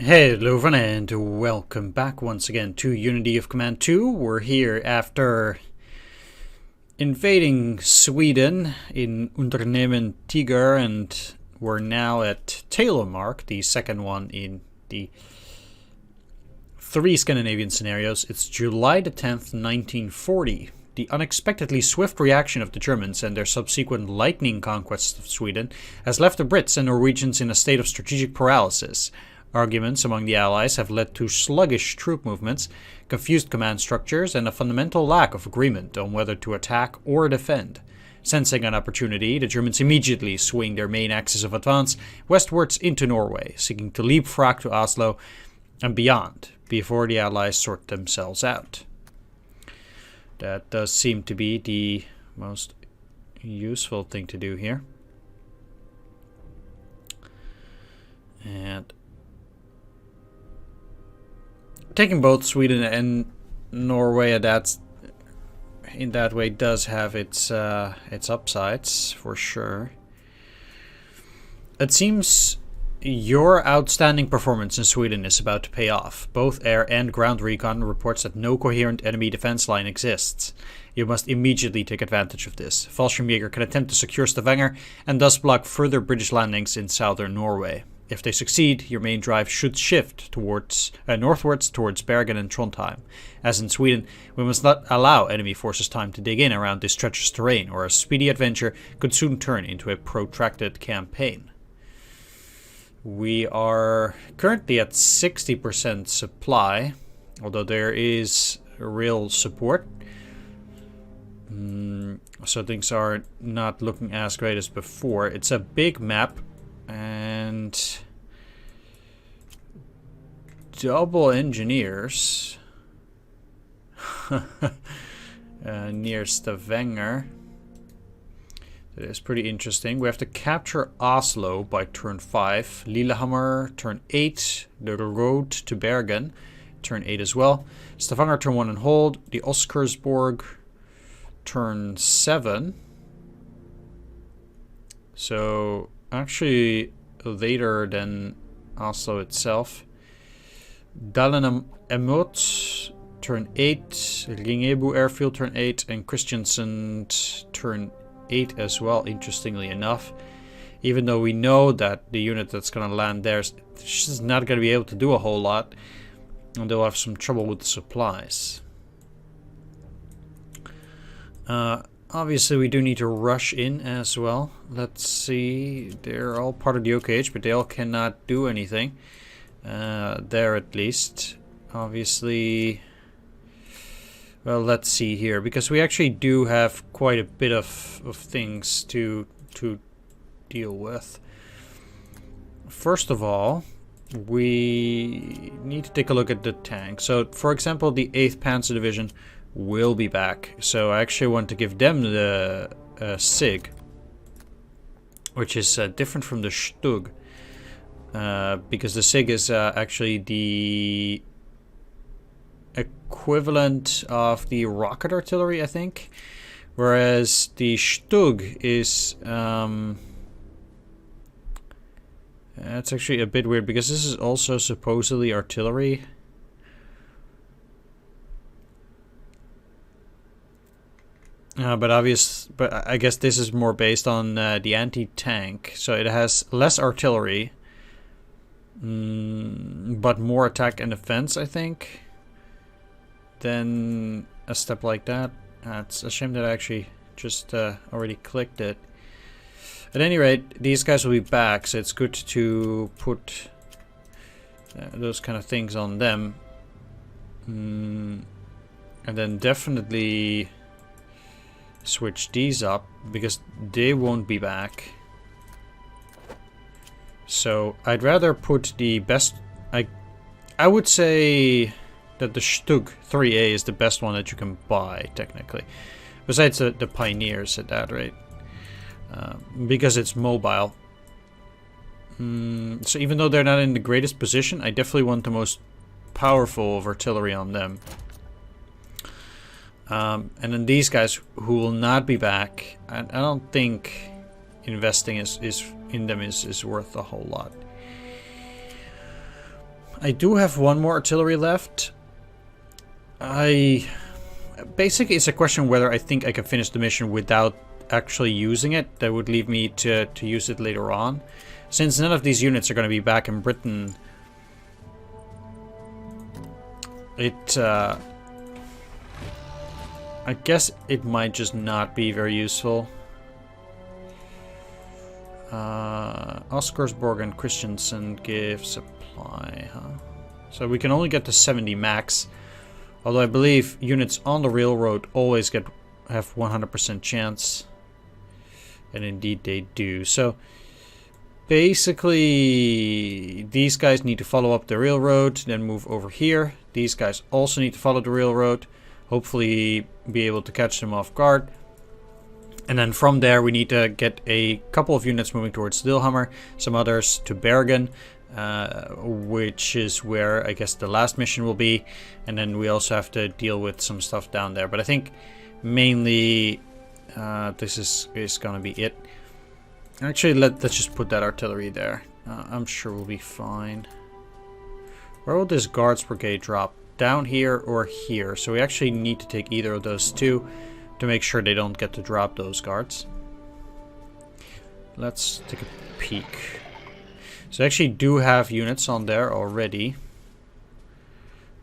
Hey Lovan, and welcome back once again to Unity of Command 2. We're here after invading Sweden in Unternehmen Tiger, and we're now at Telemark, the second one in the three Scandinavian scenarios. It's July the 10th, 1940. The unexpectedly swift reaction of the Germans and their subsequent lightning conquest of Sweden has left the Brits and Norwegians in a state of strategic paralysis. Arguments among the Allies have led to sluggish troop movements, confused command structures, and a fundamental lack of agreement on whether to attack or defend. Sensing an opportunity, the Germans immediately swing their main axis of advance westwards into Norway, seeking to leapfrog to Oslo and beyond before the Allies sort themselves out. That does seem to be the most useful thing to do here. And taking both Sweden and Norway in that way does have its upsides for sure. It seems your outstanding performance in Sweden is about to pay off. Both air and ground recon reports that no coherent enemy defense line exists. You must immediately take advantage of this. Fallschirmjäger can attempt to secure Stavanger and thus block further British landings in southern Norway. If they succeed, your main drive should shift northwards towards Bergen and Trondheim. As in Sweden, we must not allow enemy forces time to dig in around this treacherous terrain, or a speedy adventure could soon turn into a protracted campaign. We are currently at 60% supply, although there is real support. So things are not looking as great as before. It's a big map. And double engineers near Stavanger. That is pretty interesting. We have to capture Oslo by turn 5. Lillehammer turn 8. The road to Bergen turn 8 as well. Stavanger turn 1 and hold. The Oscarsborg turn 7. So actually later than Oslo itself. Dalen Emot turn 8, Ringebu Airfield turn 8, and Kristiansand turn 8 as well, interestingly enough. Even though we know that the unit that's going to land there is just not going to be able to do a whole lot, and they'll have some trouble with the supplies. Obviously, we do need to rush in as well. Let's see. They're all part of the OKH, but they all cannot do anything. There at least. Obviously. Well, let's see here. Because we actually do have quite a bit of things to deal with. First of all, we need to take a look at the tank. So, for example, the 8th Panzer Division will be back, so I actually want to give them the SIG, which is different from the Stug, because the SIG is actually the equivalent of the rocket artillery, I think, whereas the Stug is that's actually a bit weird because this is also supposedly artillery. But I guess this is more based on the anti-tank, so it has less artillery, but more attack and defense, I think, than a step like that. It's a shame that I actually just already clicked it. At any rate, these guys will be back, so it's good to put those kind of things on them, and then definitely switch these up because they won't be back. So I'd rather put the best. I would say that the Stug 3A is the best one that you can buy technically, besides the Pioneers at that rate, because it's mobile. So even though they're not in the greatest position, I definitely want the most powerful of artillery on them. And then these guys who will not be back, I don't think investing in them is worth a whole lot. I do have one more artillery left. Basically, it's a question whether I think I can finish the mission without actually using it. That would leave me to use it later on. Since none of these units are going to be back in Britain, I guess it might just not be very useful. Oscarsborg and Christiansen give supply, huh? So we can only get to 70 max. Although I believe units on the railroad always have 100% chance. And indeed they do. So basically these guys need to follow up the railroad, then move over here. These guys also need to follow the railroad. Hopefully be able to catch them off guard. And then from there we need to get a couple of units moving towards Lillehammer, some others to Bergen, which is where I guess the last mission will be. And then we also have to deal with some stuff down there. But I think mainly this is gonna be it. Actually, let's just put that artillery there. I'm sure we'll be fine. Where will this guards brigade drop? Down here or here? So we actually need to take either of those two to make sure they don't get to drop those guards. Let's take a peek. So I actually do have units on there already.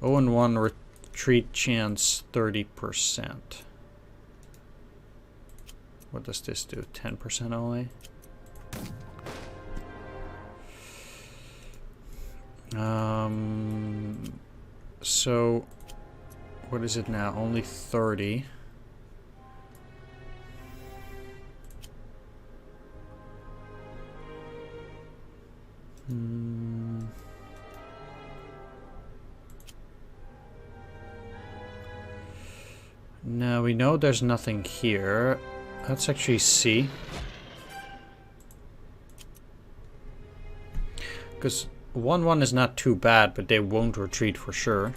0-1 retreat chance 30%. What does this do? 10% only? So what is it now? Only 30. Now we know there's nothing here. Let's actually see. Because 1-1 is not too bad, but they won't retreat for sure.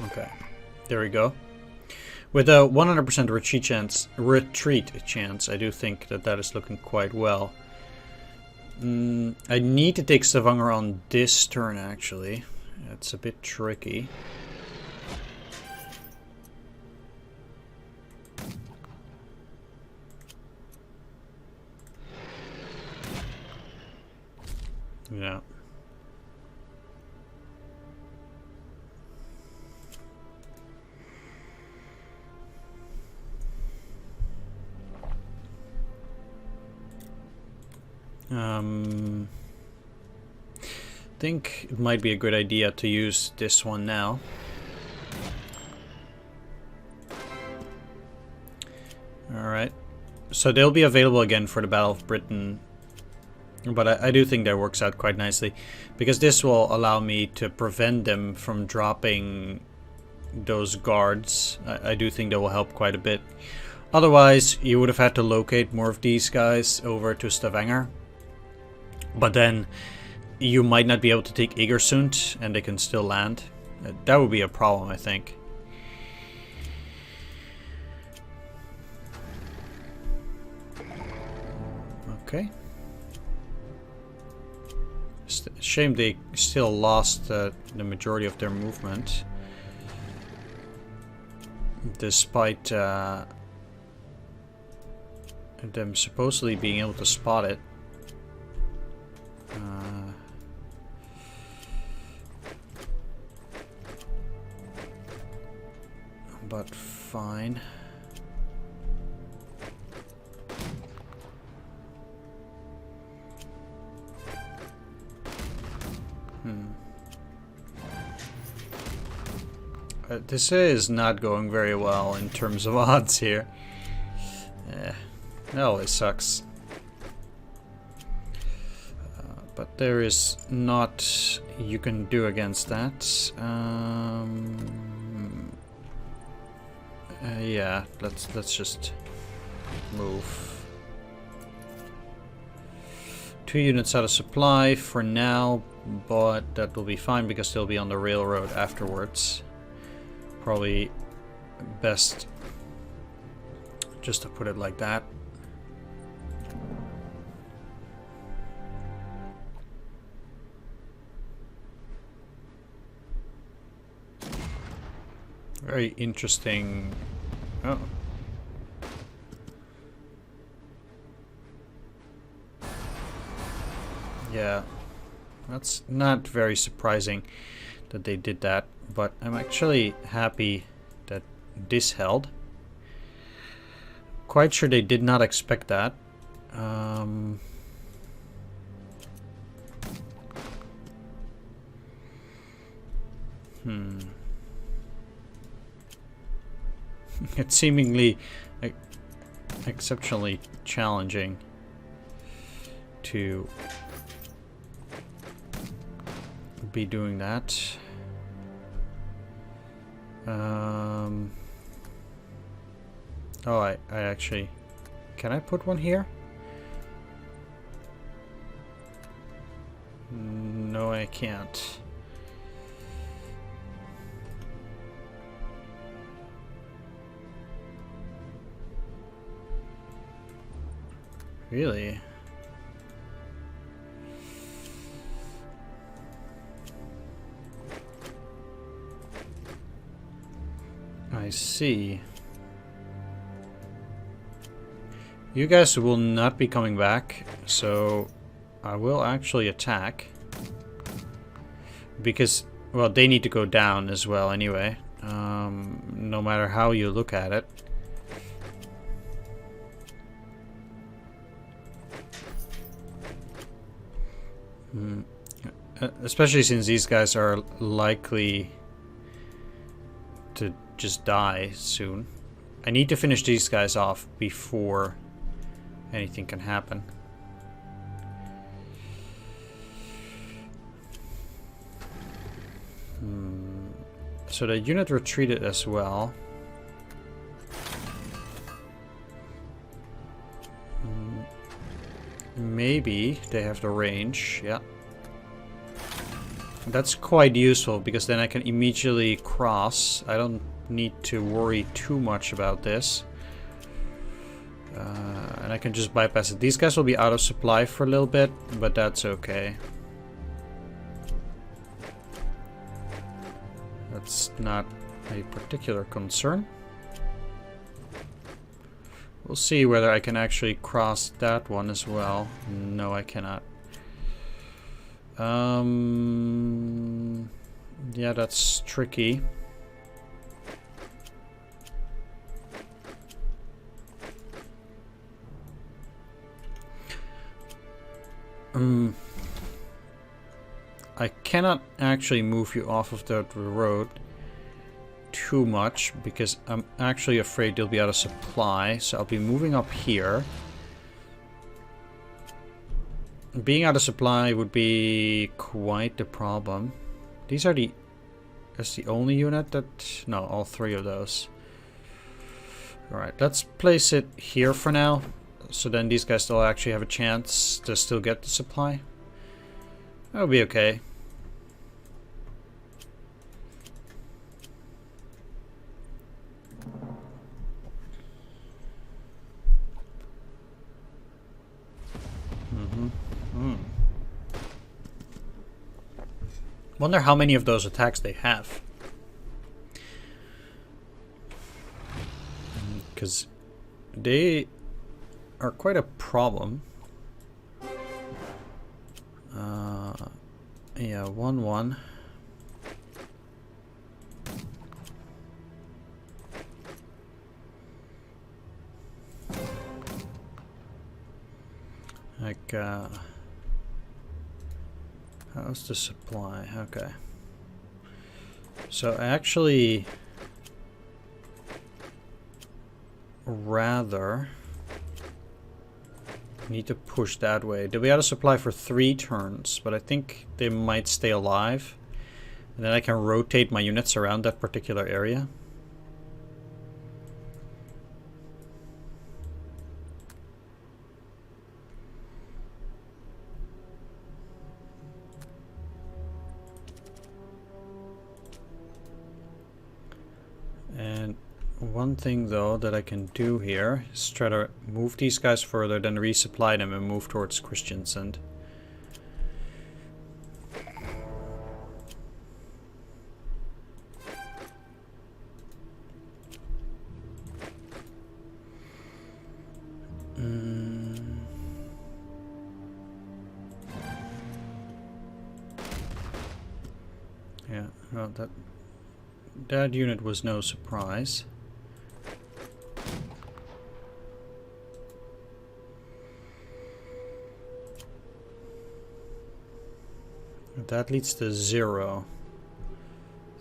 Okay, there we go. With a 100% retreat chance, I do think that is looking quite well. I need to take Stavanger on this turn, actually. It's a bit tricky. Yeah. I think it might be a good idea to use this one now. Alright. So they'll be available again for the Battle of Britain. But I do think that works out quite nicely. Because this will allow me to prevent them from dropping those guards. I do think that will help quite a bit. Otherwise, you would have had to locate more of these guys over to Stavanger. But then you might not be able to take Egersund and they can still land. That would be a problem, I think. Okay. Shame they still lost the majority of their movement. Despite them supposedly being able to spot it. But fine. This is not going very well in terms of odds here. That always sucks. But there is not you can do against that. Yeah, let's just move. 2 units out of supply for now, but that will be fine because they'll be on the railroad afterwards. Probably best just to put it like that. Very interesting. Oh. Yeah, that's not very surprising that they did that, but I'm actually happy that this held. Quite sure they did not expect that. It's seemingly exceptionally challenging to be doing that. Oh, I actually... Can I put one here? No, I can't. Really? I see. You guys will not be coming back, so I will actually attack. Because, well, they need to go down as well anyway. No matter how you look at it. Especially since these guys are likely to just die soon. I need to finish these guys off before anything can happen. So the unit retreated as well. Maybe they have the range, yeah. That's quite useful because then I can immediately cross. I don't need to worry too much about this. And I can just bypass it. These guys will be out of supply for a little bit, but that's okay. That's not a particular concern. We'll see whether I can actually cross that one as well. No, I cannot. Yeah, that's tricky. I cannot actually move you off of the road too much because I'm actually afraid you'll be out of supply, so I'll be moving up here. Being out of supply would be quite the problem. These are the... That's the only unit that... No, all three of those. Alright, let's place it here for now. So then these guys still actually have a chance to still get the supply. That'll be okay. Wonder how many of those attacks they have. Because they are quite a problem. Yeah, 1-1. Like, how's the supply? Okay. So I actually rather need to push that way. They'll be out of supply for 3 turns, but I think they might stay alive. And then I can rotate my units around that particular area. one thing though that I can do here is try to move these guys further, then resupply them and move towards Christiansand. Yeah, well, that unit was no surprise. That leads to 0.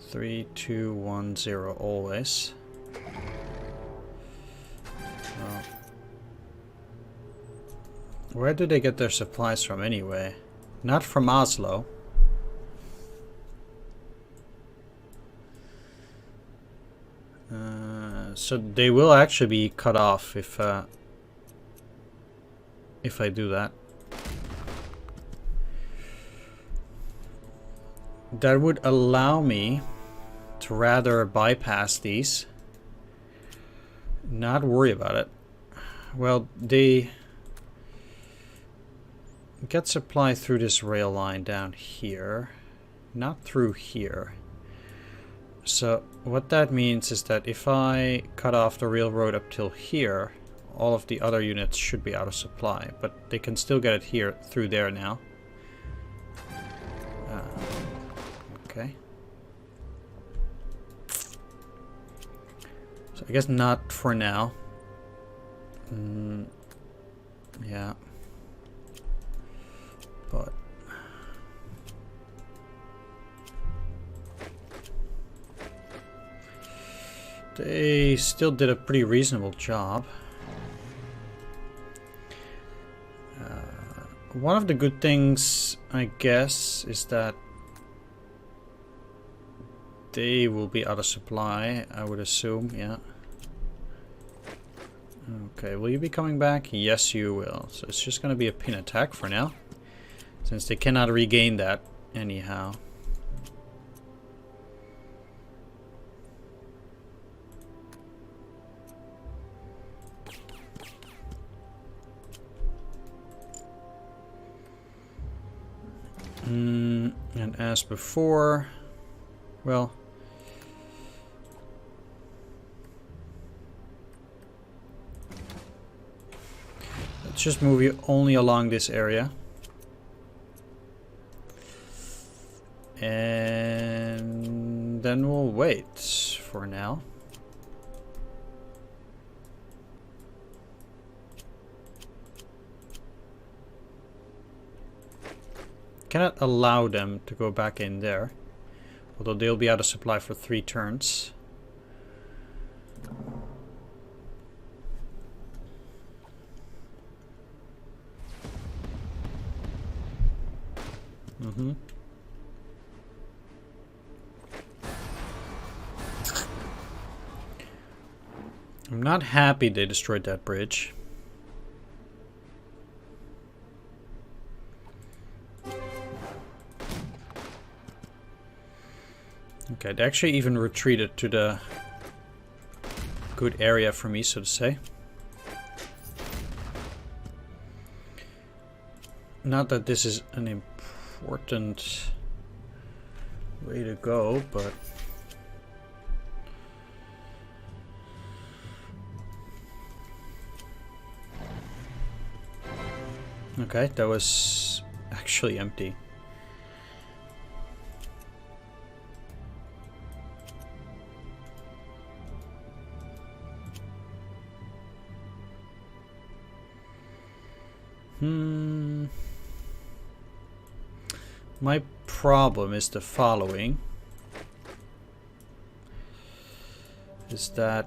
3, 2, 1, 0 always. Well, where do they get their supplies from anyway? Not from Oslo. So they will actually be cut off if I do that. That would allow me to rather bypass these, not worry about it. Well, they get supply through this rail line down here, not through here. So what that means is that if I cut off the railroad up till here, all of the other units should be out of supply, but they can still get it here through there now. Okay. So I guess not for now. Yeah. But they still did a pretty reasonable job. One of the good things, I guess, is that they will be out of supply, I would assume, yeah. Okay, will you be coming back? Yes, you will. So it's just going to be a pin attack for now, since they cannot regain that anyhow. And as before, well, let's just move you only along this area. And then we'll wait for now. Cannot allow them to go back in there, although they'll be out of supply for 3 turns. I'm not happy they destroyed that bridge. Okay, they actually even retreated to the good area for me, so to say. Not that this is an important way to go, but okay, that was actually empty. My problem is the following. Is that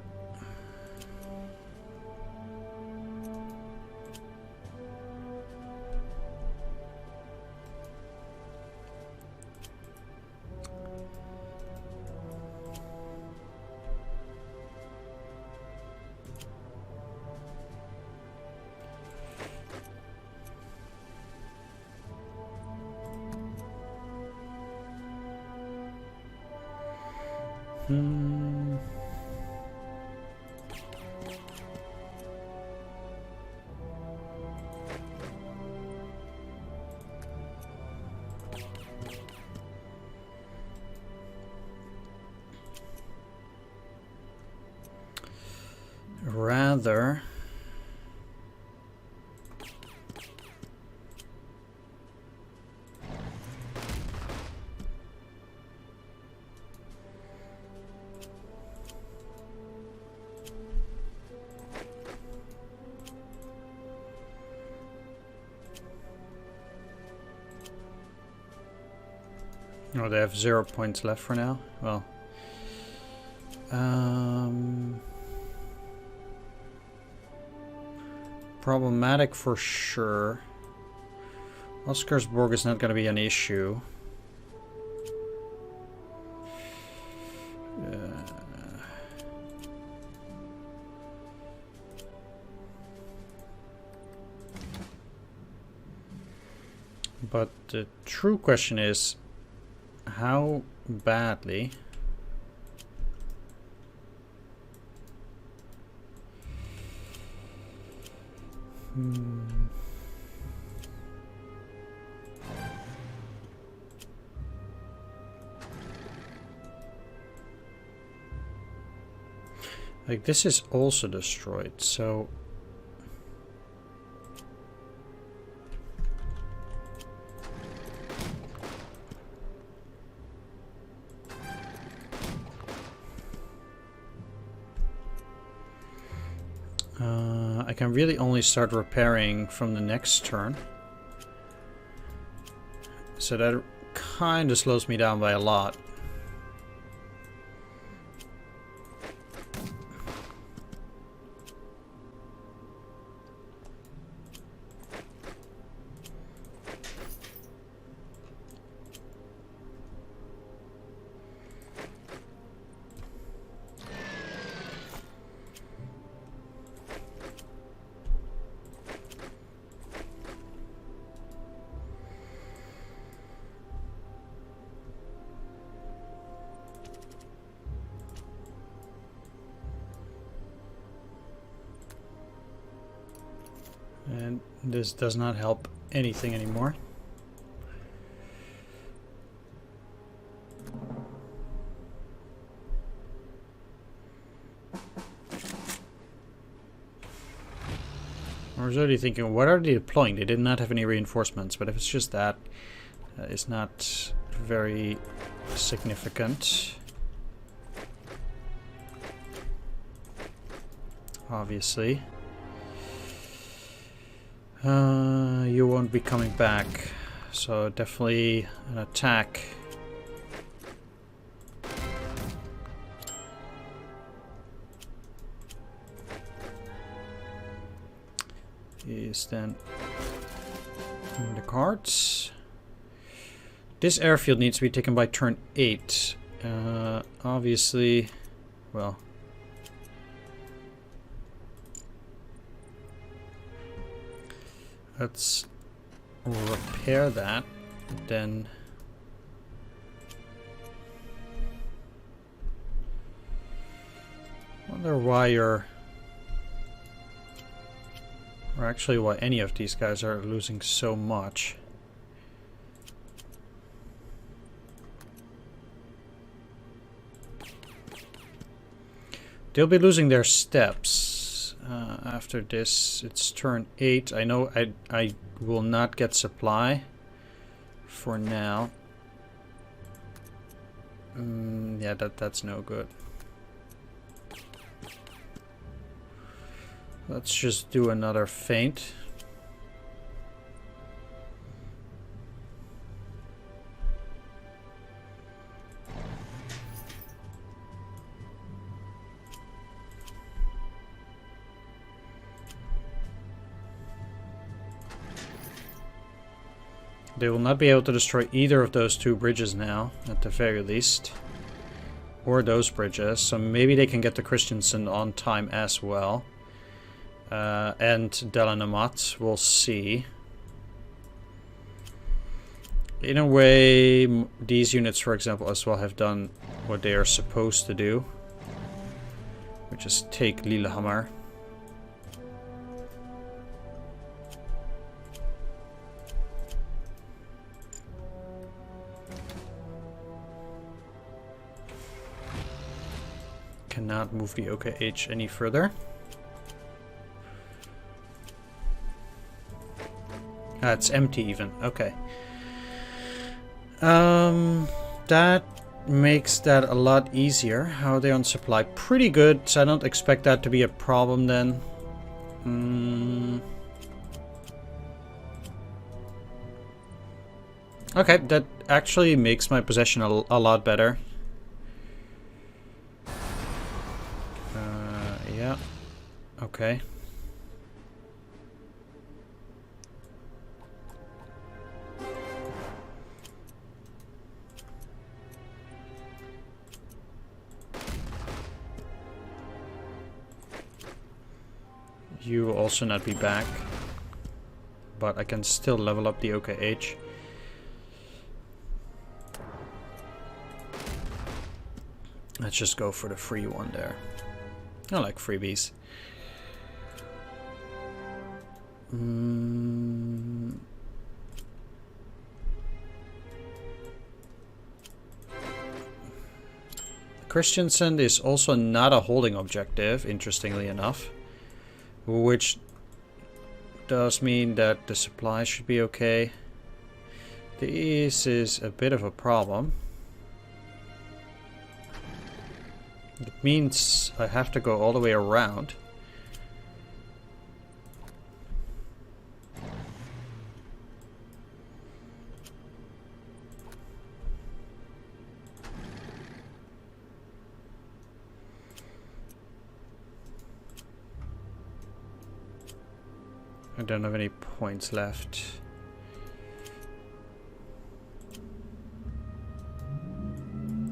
gather. Oh, they have 0 points left for now. Well, problematic for sure. Oscarsborg is not going to be an issue. But the true question is, how badly? Like, this is also destroyed, so I can really only start repairing from the next turn. So that kind of slows me down by a lot. And this does not help anything anymore. I was already thinking, what are they deploying? They did not have any reinforcements, but if it's just that, it's not very significant. Obviously. You won't be coming back, so definitely an attack. Is then in the cards. This airfield needs to be taken by turn 8. Obviously, well. Let's repair that, then wonder why you're, or actually why any of these guys are losing so much. They'll be losing their steps. After this, it's turn 8. I know I will not get supply for now. Yeah, that's no good. Let's just do another feint. They will not be able to destroy either of those two bridges now, at the very least. Or those bridges, so maybe they can get to Christiansen on time as well. And Delanamat, we'll see. In a way, these units, for example, as well have done what they are supposed to do. Which is take Lillehammer. Cannot move the OKH any further. It's empty even. Okay. That makes that a lot easier. How are they on supply? Pretty good, so I don't expect that to be a problem then. Okay, that actually makes my possession a lot better. Yeah. Okay. You will also not be back, but I can still level up the OKH. Let's just go for the free one there. I like freebies. Christiansand is also not a holding objective, interestingly enough. Which does mean that the supply should be okay. This is a bit of a problem. It means I have to go all the way around. I don't have any points left.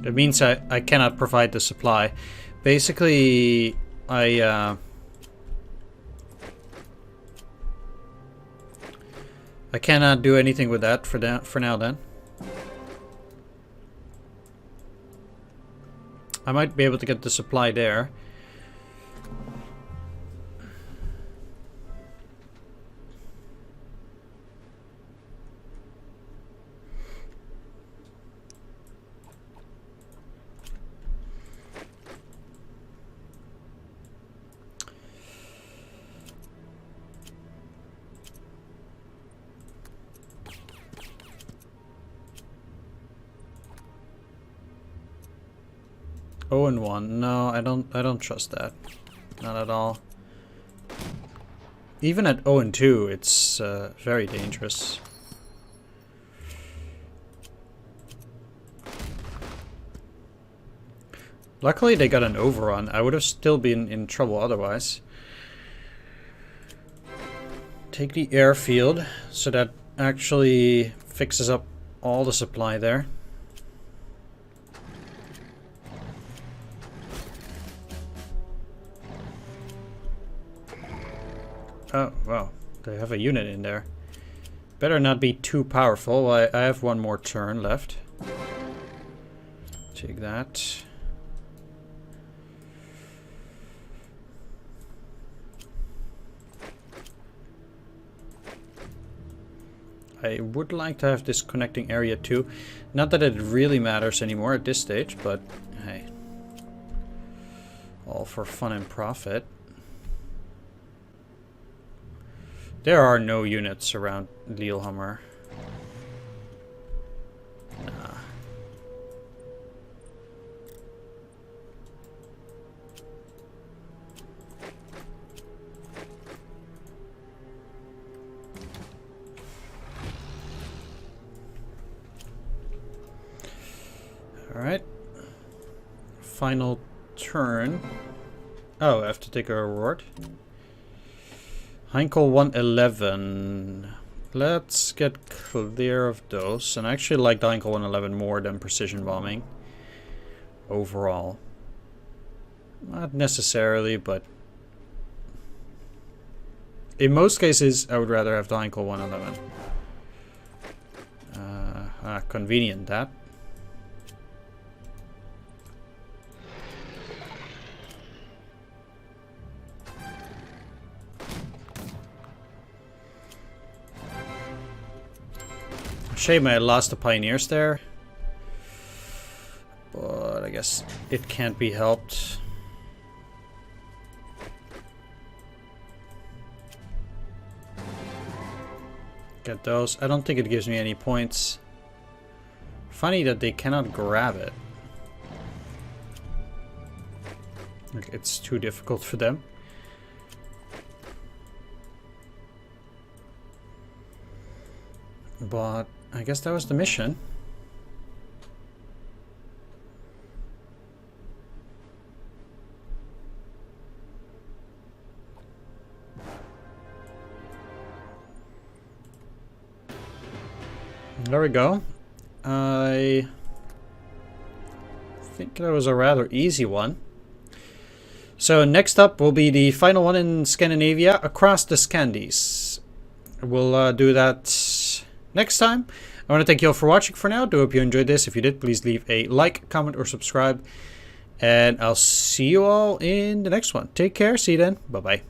It means I cannot provide the supply. Basically, I cannot do anything with that for now then. I might be able to get the supply there. Oh, and 1. No, I don't trust that. Not at all. Even at 0 and 2, it's very dangerous. Luckily they got an overrun. I would have still been in trouble otherwise. Take the airfield, so that actually fixes up all the supply there. Oh, wow. They have a unit in there. Better not be too powerful. I have one more turn left. Take that. I would like to have this connecting area too. Not that it really matters anymore at this stage, but hey. All for fun and profit. There are no units around Lillehammer. Nah. Alright. Final turn. Oh, I have to take a reward. Heinkel 111. Let's get clear of those. And I actually like the Heinkel 111 more than precision bombing. Overall. Not necessarily, but in most cases I would rather have the Heinkel 111. Convenient that. Shame I lost the pioneers there, but I guess it can't be helped. Get those. I don't think it gives me any points. Funny that they cannot grab it. Like, it's too difficult for them. But I guess that was the mission. There we go. I think that was a rather easy one. So next up will be the final one in Scandinavia, across the Scandies. We'll do that next time. I want to thank you all for watching for now. Do hope you enjoyed this. If you did, please leave a like, comment, or subscribe. And I'll see you all in the next one. Take care. See you then. Bye-bye.